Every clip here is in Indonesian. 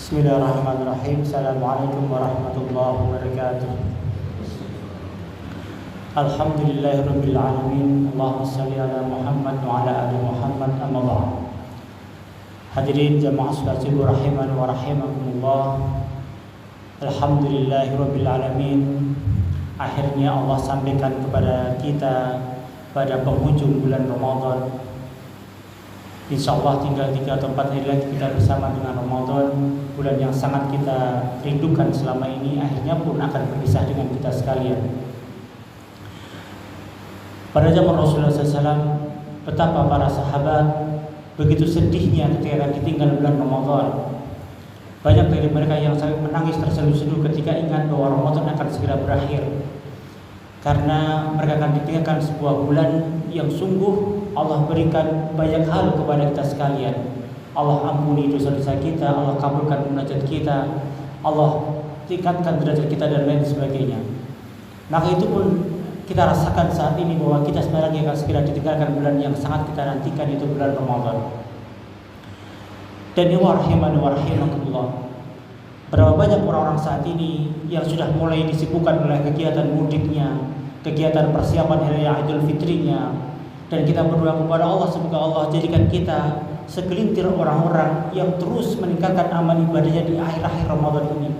Bismillahirrahmanirrahim. Assalamualaikum warahmatullahi wabarakatuh. Alhamdulillahirabbil alamin. Allahumma shalli ala Muhammad wa ala ali Muhammad, amma ba'd. Hadirin jamaah salat Subuh rahimani wa rahimakumullah. Alhamdulillahirabbil alamin. Akhirnya Allah sampaikan kepada kita pada penghujung bulan Ramadan. InsyaAllah tinggal 3 atau 4 hari lagi kita bersama dengan Ramadan, bulan yang sangat kita rindukan selama ini akhirnya pun akan berpisah dengan kita sekalian. Pada zaman Rasulullah SAW, betapa para sahabat begitu sedihnya ketika ditinggal bulan Ramadan. Banyak dari mereka yang sampai menangis terseduh-seduh ketika ingat bahwa Ramadan akan segera berakhir, karena mereka akan ditinggalkan sebuah bulan yang sungguh Allah berikan banyak hal kepada kita sekalian. Allah ampuni dosa-dosa kita, Allah kabulkan munajat kita, Allah tingkatkan derajat kita dan lain sebagainya. Maka itu pun kita rasakan saat ini bahwa kita sebenarnya akan segera ditinggalkan bulan yang sangat kita nantikan, yaitu bulan Ramadan. Dan ya rahimani wa rahimakumullah, berapa banyak orang-orang saat ini yang sudah mulai disibukkan oleh kegiatan mudiknya, kegiatan persiapan hari raya Idul Fitrinya. Dan kita berdoa kepada Allah semoga Allah jadikan kita segelintir orang-orang yang terus meningkatkan amal ibadahnya di akhir-akhir Ramadan ini.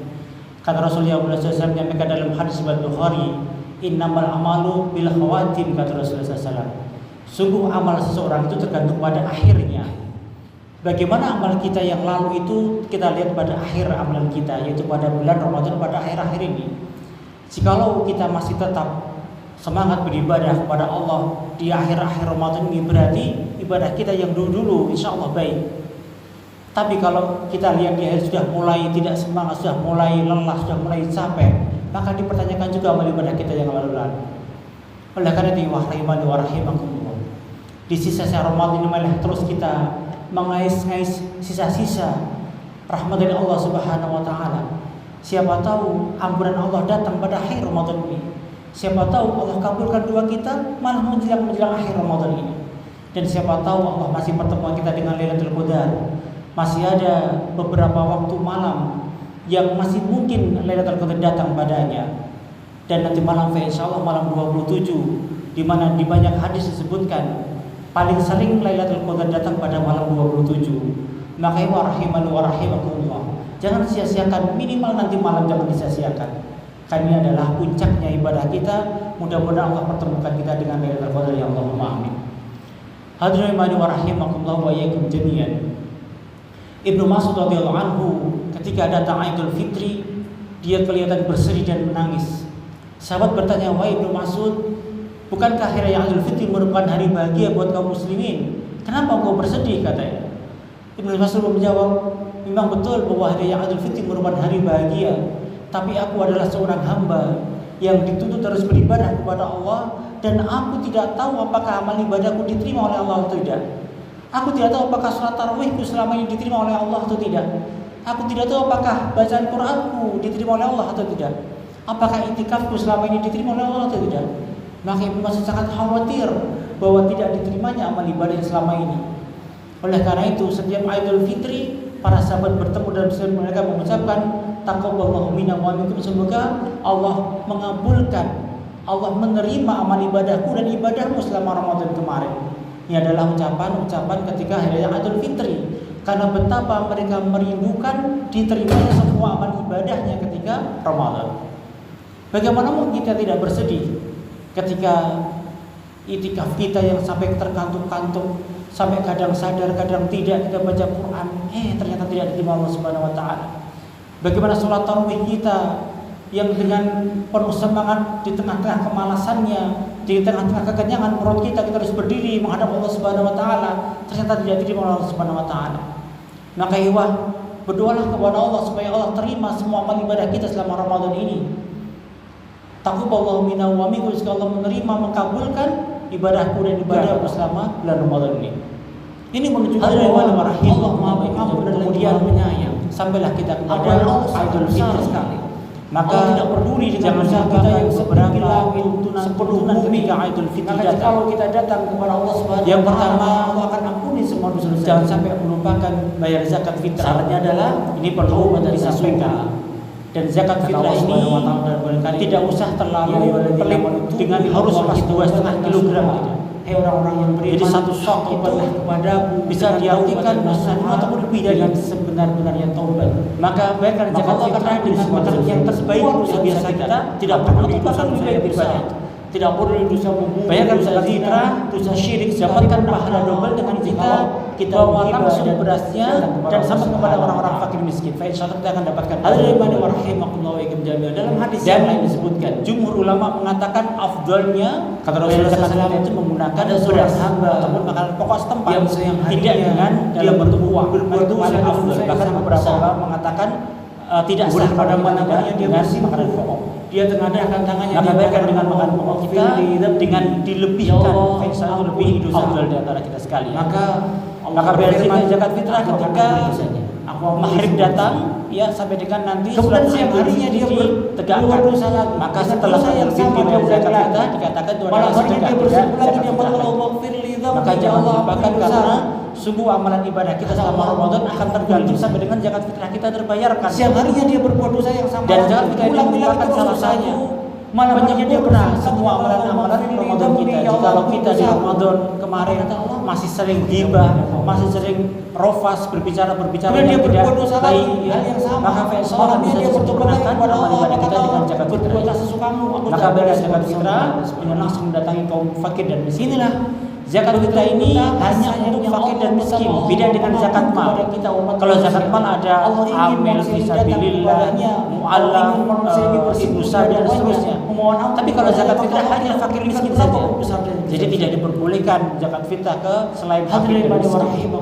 Kata Rasulullah SAW menyampaikan dalam hadis riwayat Bukhari, innamal amalu bil khawatim, kata Rasulullah SAW. Sungguh amal seseorang itu tergantung pada akhirnya. Bagaimana amal kita yang lalu itu kita lihat pada akhir amalan kita, yaitu pada bulan Ramadan, pada akhir-akhir ini. Jikalau kita masih tetap semangat beribadah kepada Allah di akhir-akhir Ramadan ini, berarti ibadah kita yang dulu-dulu insya Allah baik. Tapi kalau kita lihat di akhir sudah mulai tidak semangat, sudah mulai lelah, sudah mulai capek, maka dipertanyakan juga amal ibadah kita yang lalu-lalu. Oleh karena itu rahimani wa rahimakumullah, di sisa-sisa Ramadan ini malah terus kita mengais-ngais sisa-sisa rahmat dari Allah Subhanahu wa taala. Siapa tahu ampunan Allah datang pada akhir Ramadan ini. Siapa tahu Allah kabulkan doa kita malah menjelang akhir Ramadan ini. Dan siapa tahu Allah masih pertemuan kita dengan Lailatul Qadar. Masih ada beberapa waktu malam yang masih mungkin Lailatul Qadar datang padanya. Dan nanti malam insyaallah malam 27, di mana di banyak hadis disebutkan paling sering Lailatul Qadar datang pada malam 27. Maka ya rahimani wa rahimakumullah, jangan sia-siakan, minimal nanti malam jangan disia-siakan. Karena ini adalah puncaknya ibadah kita. Mudah-mudahan Allah pertemukan kita dengan Lailatul Qadar, ya Allahumma amin. Hadirin wa rahimakumullah wa iyyakum jami'an. Ibnu Mas'ud radhiyallahu anhu ketika datang Idul Fitri, dia kelihatan bersedih dan menangis. Sahabat bertanya, "Wahai Ibnu Mas'ud, bukankah hari raya Idul Fitri merupakan hari bahagia buat kaum muslimin? Kenapa kau bersedih?" katanya. Ibnu Mas'ud menjawab, "Memang betul bahwa hari raya Idul Fitri merupakan hari bahagia, tapi aku adalah seorang hamba yang dituntut terus beribadah kepada Allah, dan aku tidak tahu apakah amal ibadahku diterima oleh Allah atau tidak. Aku tidak tahu apakah sholat tarawihku selama ini diterima oleh Allah atau tidak. Aku tidak tahu apakah bacaan Quranku diterima oleh Allah atau tidak. Apakah itikafku selama ini diterima oleh Allah atau tidak." Maka Ibnu Mas'ud sangat khawatir bahwa tidak diterimanya amal ibadah selama ini. Oleh karena itu setiap Idul Fitri para sahabat bertemu dan mereka mengucapkan, taqabbalallahu minna wa minkum, semoga Allah mengabulkan, Allah menerima amal ibadahku dan ibadahmu selama Ramadan kemarin. Ini adalah ucapan ketika hari raya Idul Fitri, karena betapa mereka merindukan diterimanya semua amal ibadahnya ketika Ramadan. Bagaimana mungkin kita tidak bersedih ketika itikaf kita yang sampai terkantuk-kantuk, sampai kadang sadar kadang tidak kita baca Quran, ternyata tidak diterima Allah Subhanahu wa taala. Bagaimana sholat tarawih kita yang dengan penuh semangat di tengah-tengah kemalasannya, di tengah-tengah kekenyangan perut kita harus berdiri menghadap Allah Subhanahu wa taala, ternyata tidak diterima Allah Subhanahu wa taala. Maka berdoalah kepada Allah supaya Allah terima semua amal ibadah kita selama Ramadan ini. Taqabbalallahu minna wa minkum, semoga Allah menerima, mengabulkan ibadahku dan ibadahmu selama bulan Ramadan ini. Ini menunjukkan bahwa Allah Maha Pengampun dan Kemudian Penyayang. Sampailah kita kepada Idul Fitri sekali. Maka tidak peduli dengan usaha kita yang seberapa sepenuhnya ketika Idul Fitri datang. Kalau kita datang kepada Allah Subhanahu yang pertama Allah akan ampuni semua dosa-dosa. Jangan sampai melupakan bayar zakat fitrah. Syaratnya adalah ini perlu disampaikan. Dan zakat fitrah ini tidak usah terlalu pelik dengan harus pas 2,5 kilogram gitu. Orang-orang yang beriman, jadi satu sok itu kepadamu bisa diartikan ataupun lebih dari yang sebenar-benarnya taubat. Maka bayarkan zakat fitrah dengan makan yang terbaik dosa biasa kita, tidak perlu dosa yang besar. Tidak perlu dosa membunuh, bayarkan zakat fitrah, dosa syirik, dapatkan pahala double dengan kita bawa langsung berasnya dan sampai kepada orang-orang fakir miskin. Insyaallah kita akan dapatkan. Hadirin rahimakumullah wa iyyakum jami'an. Dalam hadis yang lain disebutkan, jumhur ulama mengatakan afdalnya kata Rasulullah SAW itu menggunakan beras hamba ataupun makanan pokok setempat yang tidak dengan dalam bentuk uang. Itu paling afdal. Bahkan beberapa ulama mengatakan tidak sah pada mana-mana dia bersih makanan pokok. Dia tengadahkan tangannya dibayarkan dengan makan pokok kita dengan dilebihkan itu lebih afdal di antara kita sekalian. Maka bayarkan zakat fitrah ketika maghrib datang ya sampai dengan nanti kemudian siang harinya dia bertegakkan dosa lagi. Maka setelah yang bayar zakat fitrah dikatakan itu adalah sedekah dia maka jangan lupakan karena sungguh amalan ibadah kita selama Ramadan akan tergantung sampai dengan zakat fitrah kita terbayarkan. Siang harinya dia berbuat dosa yang sama dan jangan kita lupakan salah satu penyempurna semua amalan-amalan Ramadan kita. Kalau kita di Ramadan kemarin masih sering ghibah, masih sering rofas berbicara yang tidak baik, maka seorang bisa disempurnakan amalan ibadah kita dengan zakat fitrah. Maka bayar zakat fitrah dengan langsung mendatangi kaum fakir dan miskin. Inilah zakat fitrah ini hanya untuk fakir dan miskin, beda dengan zakat mal. Kalau zakat mal ada amil fisabilillah, mu'allaf, ibu dan seterusnya. Tapi kalau zakat fitrah hanya fakir miskin saja. Jadi tidak diperbolehkan zakat fitrah ke selain fakir dan miskin.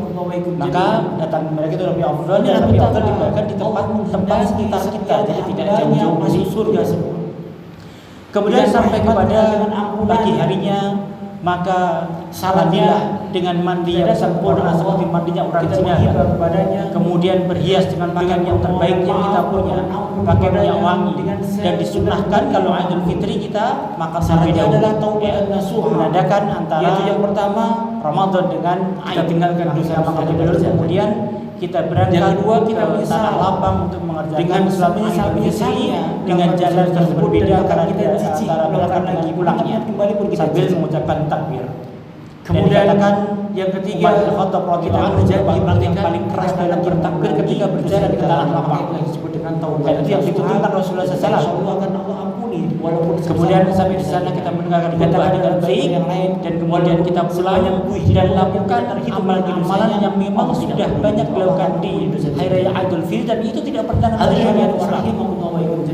Maka datang mereka itu lebih afdal dan lebih afdal diberikan di tempat sekitar kita. Jadi tidak jauh-jauh masuk surga semua. Kemudian sampai kepada pagi harinya maka salatilah dengan mandi yang sempurna seperti mandinya orang Cina. Kemudian berhias dengan pakaian yang terbaik yang kita punya, pakaian yang wangi, dan disunnahkan kalau Idul Fitri kita makan terlebih dahulu. Menandakan antara yang pertama Ramadan dengan kita tinggalkan dosa makan terlebih dahulu, kemudian kita berangkat yang kedua kita ke tanah lapang untuk mengerjakan Idul Fitri dengan jalan tersebut berbeda karena kita antara berangkat lagi pulangnya sambil mengucapkan takbir. Kemudian yang ketiga kita berjanji yang paling keras dalam bertakbir ketika berjalan ke tanah lapang yang disebut dengan taubat. Itu yang dituturkan Rasulullah SAW. Akan Allah ampuni. Kemudian sampai di sana kita mendengarkan khutbah dengan baik dan kemudian kita pulang dan lakukan amalan yang memang sudah banyak dilakukan di hari raya Idul Fitri dan itu tidak pernah ada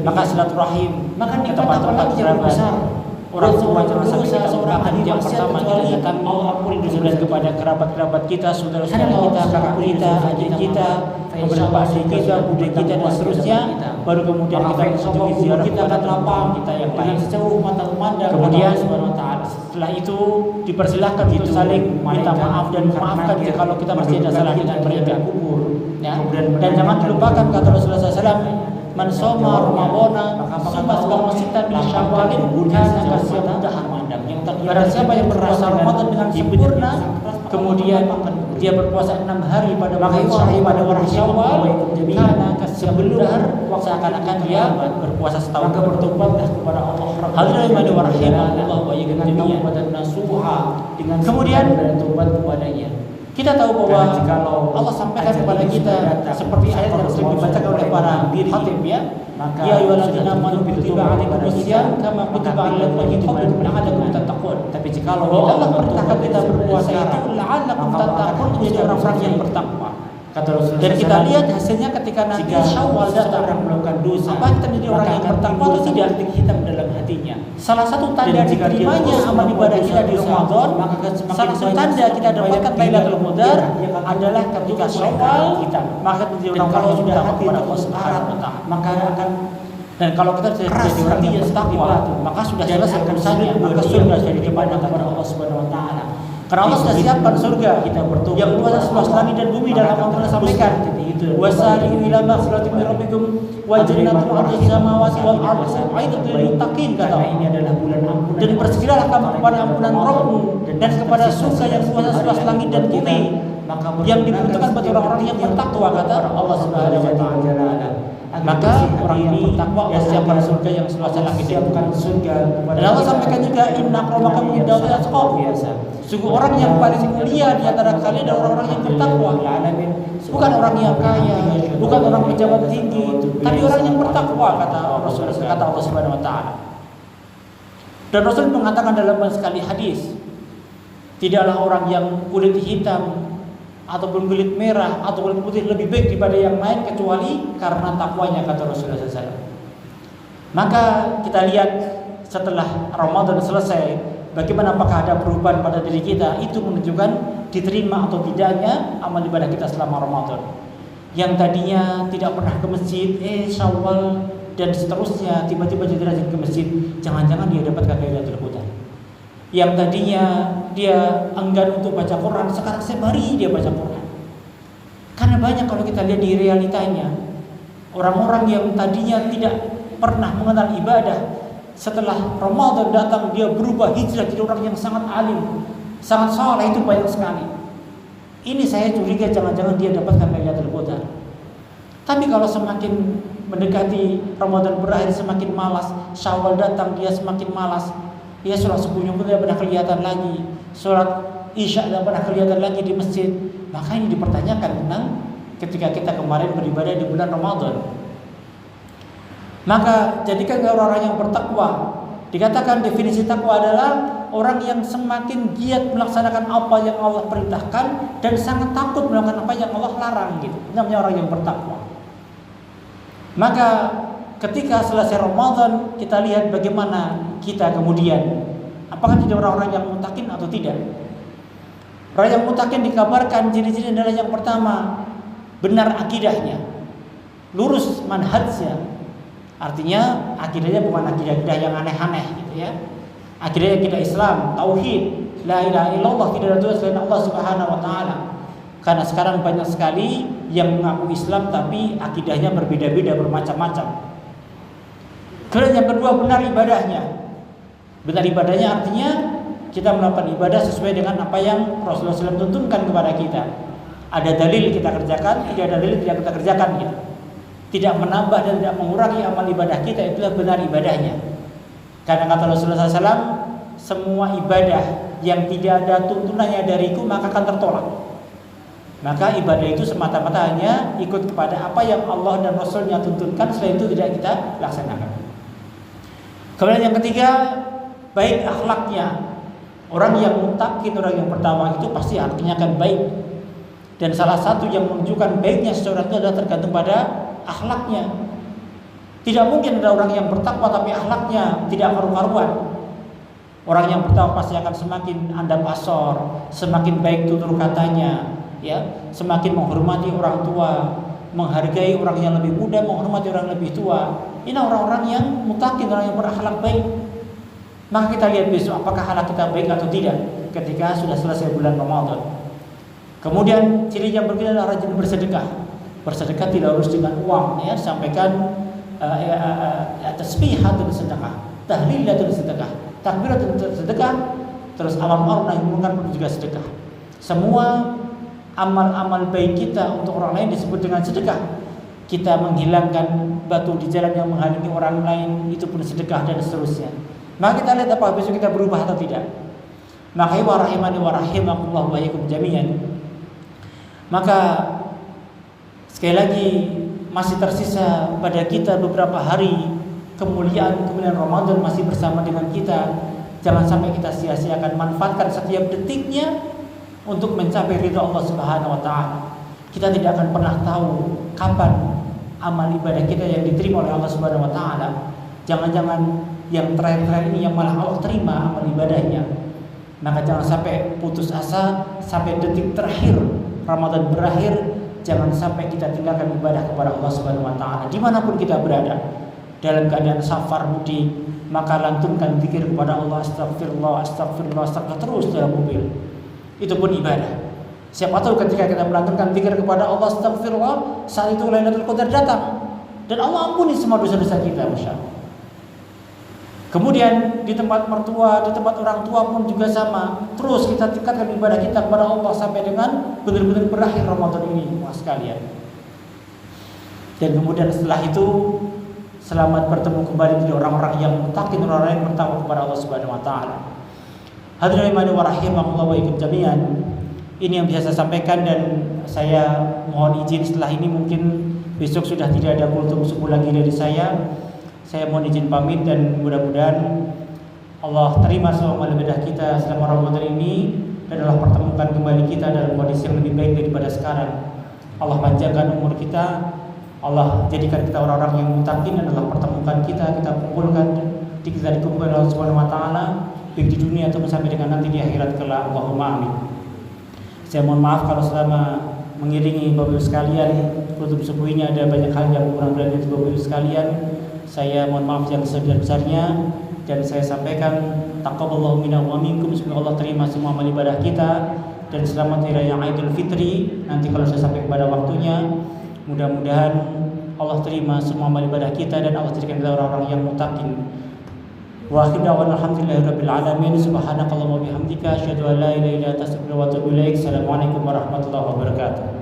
maka silaturahim maka di tempat-tempat besar. Orang semua jangan sampai kita lupakan. Yang pertama kita datangi dan kepada kerabat-kerabat kita, saudara-saudara kita, kakak kita, adik kita, beberapa adik kita, bude kita dan seterusnya. Baru kemudian kita mengunjungi ziarah kita dan lapang kita yang lain sejauh mata memandang. Kemudian setelah itu dipersilahkan untuk saling minta maaf dan memaafkan kalau kita masih ada salah dengan mereka. Ya. Dan jangan dilupakan kata Rasulullah SAW. Man soma Ramadana summa sitan min Syawalin kana kasyamudahan mandam. Barang siapa yang berpuasa Ramadan dengan sempurna kemudian dia berpuasa 6 hari pada bulan Syawal kana kasyamudahan seakan-akan dia berpuasa setahun. Maka bertobatlah kepada Allah. Hadirin rahimahullah wa dengan kemudian bertobat kepadanya. Kita tahu bahwa jikalau Allah sampaikan kepada kita seperti ayat yang sering dibacakan oleh para khatib ya, ya ayyuhalladzina amanu kutiba alaikumusiyam kama kutiba alal ladzina min qablikum la'allakum tattaqun. Tapi jikalau Allah perintahkan kita berpuasa itu la'allakum tattaqun menjadi orang-orang yang bertakwa. Kata Rasulullah. Dan kita lihat hasilnya ketika nanti Syawal datang orang melakukan dosa, apa kita menjadi orang yang bertakwa atau tidak hitam dalam hatinya. Salah satu tanda diterimanya amal ibadah kita di Ramadan, salah satu tanda kita dapatkan Lailatul Qadar adalah ketika Syawal kita. Maka menjadi orang kalau sudah hati kepada Allah Subhanahu wa taala, maka akan dan kalau kita jadi orang yang bertakwa, maka sudah selesai urusannya, maka surga jadi kepada Allah Subhanahu wa taala. Karena Allah sudah siapkan surga kita bertobat yang luas langit dan bumi dalam Allah sampaikan. Wasari'u ila maghfiratin min rabbikum wa jannatin 'arduha samawati wal ardu u'iddat lil muttaqin, kata ini adalah bulan ampunan. Dan bersegeralah kamu kepada ampunan Rabbmu dan kepada surga yang luas langit dan bumi yang dibutuhkan bagi orang-orang yang bertakwa, kata Allah Subhanahu wa taala. Maka orang yang bertakwa Allah siapkan surga yang seluas langit, siapkan surga. Dan Allah sampaikan juga inna akramakum indallahi atqakum. Sungguh orang yang paling mulia di antara kalian adalah orang-orang yang bertakwa. Bukan orang yang kaya, bukan orang pejabat tinggi, tapi orang yang bertakwa, kata Rasul, kata Allah Subhanahu wa taala. Dan Rasul mengatakan dalam banyak sekali hadis, tidaklah orang yang kulit hitam ataupun kulit merah atau kulit putih lebih baik daripada yang lain kecuali karena takwanya, kata Rasulullah SAW. Maka kita lihat setelah Ramadan selesai, bagaimana apakah ada perubahan pada diri kita, itu menunjukkan diterima atau tidaknya amal ibadah kita selama Ramadan. Yang tadinya tidak pernah ke masjid, Syawal dan seterusnya tiba-tiba jadi rajin ke masjid, jangan-jangan dia dapatkan Lailatul Qadar. Yang tadinya dia enggan untuk baca Quran, sekarang setiap hari dia baca Quran. Karena banyak kalau kita lihat di realitanya, orang-orang yang tadinya tidak pernah mengenal ibadah, setelah Ramadan datang dia berubah hijrah jadi orang yang sangat alim, sangat saleh, itu banyak sekali. Ini saya curiga jangan-jangan dia dapatkan Lailatul Qadar. Tapi kalau semakin mendekati Ramadan berakhir semakin malas, Syawal datang dia semakin malas. Ya, sholat subuhnya pun tidak pernah kelihatan lagi, sholat isya tidak pernah kelihatan lagi di masjid. Maka ini dipertanyakan tentang ketika kita kemarin beribadah di bulan Ramadan. Maka jadikan orang-orang yang bertakwa. Dikatakan definisi takwa adalah orang yang semakin giat melaksanakan apa yang Allah perintahkan dan sangat takut melakukan apa yang Allah larang, gitu. Ini namanya orang yang bertakwa. Maka ketika selesai Ramadan, kita lihat bagaimana kita kemudian, apakah tidak orang-orang yang mutakin atau tidak. Orang yang mutakin dikabarkan ciri-ciri adalah yang pertama, benar akidahnya, lurus manhajnya. Artinya akidahnya bukan akidah yang aneh-aneh, gitu ya. Akidahnya akidah Islam, tauhid, la ilaha illallah, tidak ada Tuhan selain Allah Subhanahu wa taala. Karena sekarang banyak sekali yang mengaku Islam tapi akidahnya berbeda-beda, bermacam-macam. Kemudian yang kedua, benar ibadahnya. Benar ibadahnya artinya kita melakukan ibadah sesuai dengan apa yang Rasulullah SAW tuntunkan kepada kita. Ada dalil kita kerjakan, tidak ada dalil tidak kita kerjakan, gitu. Tidak menambah dan tidak mengurangi amal ibadah kita, itulah benar ibadahnya. Karena kata Rasulullah SAW, semua ibadah yang tidak ada tuntunannya dariku maka akan tertolak. Maka ibadah itu semata-mata hanya ikut kepada apa yang Allah dan Rasulnya tuntunkan, selain itu tidak kita laksanakan. Kemudian yang ketiga, baik akhlaknya. Orang yang mutakin, orang yang pertama itu pasti akhlaknya akan baik. Dan salah satu yang menunjukkan baiknya seseorang itu adalah tergantung pada akhlaknya. Tidak mungkin ada orang yang bertakwa tapi akhlaknya tidak karu-karuan. Orang yang bertakwa pasti akan semakin andap asor, semakin baik tutur katanya, ya, semakin menghormati orang tua, menghargai orang yang lebih muda, menghormati orang yang lebih tua. Ini orang-orang yang mutakin, orang yang berakhlak baik. Maka kita lihat besok apakah akhlak kita baik atau tidak ketika sudah selesai bulan Ramadan. Kemudian ciri yang berikutnya adalah rajin bersedekah. Bersedekah tidak harus dengan uang, ya. Sampaikan tasbihatun sedekah, tahlilatun sedekah, takbiratun sedekah, terus amal ma'ruf nahi munkar pun juga sedekah. Semua amal-amal baik kita untuk orang lain disebut dengan sedekah. Kita menghilangkan batu di jalan yang menghalangi orang lain, itu pun sedekah, dan seterusnya. Maka kita lihat apa besok kita berubah atau tidak. Maka wa rahimani wa rahimakumullah wa iyyakum jami'an. Maka sekali lagi masih tersisa pada kita beberapa hari kemuliaan Ramadan masih bersama dengan kita. Jangan sampai kita sia-siakan, manfaatkan setiap detiknya untuk mencapai ridha Allah Subhanahu wa taala. Kita tidak akan pernah tahu kapan amal ibadah kita yang diterima oleh Allah Subhanahu wa taala. Jangan-jangan yang terakhir-terakhir ini yang malah Allah terima amal ibadahnya. Maka jangan sampai putus asa sampai detik terakhir Ramadan berakhir. Jangan sampai kita tinggalkan ibadah kepada Allah Subhanahu wa taala dimanapun kita berada. Dalam keadaan safar, mudik, maka lantunkan zikir kepada Allah, astagfirullah, astagfirullah, astagfirullah terus dalam mobil. Itu pun ibadah. Siapa tahu ketika kita melantunkan zikir kepada Allah, astagfirullah, saat itu Lailatul Qadar datang dan Allah ampuni semua dosa-dosa kita, Masya Allah. Kemudian di tempat mertua, di tempat orang tua pun juga sama. Terus kita tingkatkan ibadah kita kepada Allah sampai dengan benar-benar berakhir Ramadan ini, mas sekalian. Dan kemudian setelah itu selamat bertemu kembali dengan orang-orang yang mutakin, orang-orang yang bertakwa kepada Allah Subhanahu wa taala. Hadirin wa rahimakumullah wa ikum jami'an. Ini yang bisa saya sampaikan dan saya mohon izin setelah ini mungkin besok sudah tidak ada kultum subuh lagi dari saya. Saya mohon izin pamit dan mudah-mudahan Allah terima semua ibadah kita selama Ramadan ini dan Allah pertemukan kembali kita dalam kondisi yang lebih baik daripada sekarang. Allah panjangkan umur kita, Allah jadikan kita orang-orang yang muttaqin dan Allah pertemukan kita kumpulkan kita dikumpulkan Allah Subhanahu wa taala baik di dunia ataupun sampai dengan nanti di akhirat kelak. Allahumma amin. Saya mohon maaf kalau selama mengiringi Bapak Ibu sekalian kultum subuh ini ada banyak hal yang kurang berkenan di Bapak Ibu sekalian. Saya mohon maaf yang sebesar-besarnya dan saya sampaikan taqabbalallahu minna wa minkum, semoga Allah terima semua amal ibadah kita dan selamat hari raya Idul Fitri. Nanti kalau sudah sampai kepada waktunya, mudah-mudahan Allah terima semua amal ibadah kita dan Allah jadikan kita orang-orang yang muttaqin. Wa akhiru da'wana alhamdulillahirabbil alamin. Subhanakallahumma wa bihamdika asyhadu an la ilaha illa anta astaghfiruka wa atubu ilaik. Assalamualaikum warahmatullahi wabarakatuh.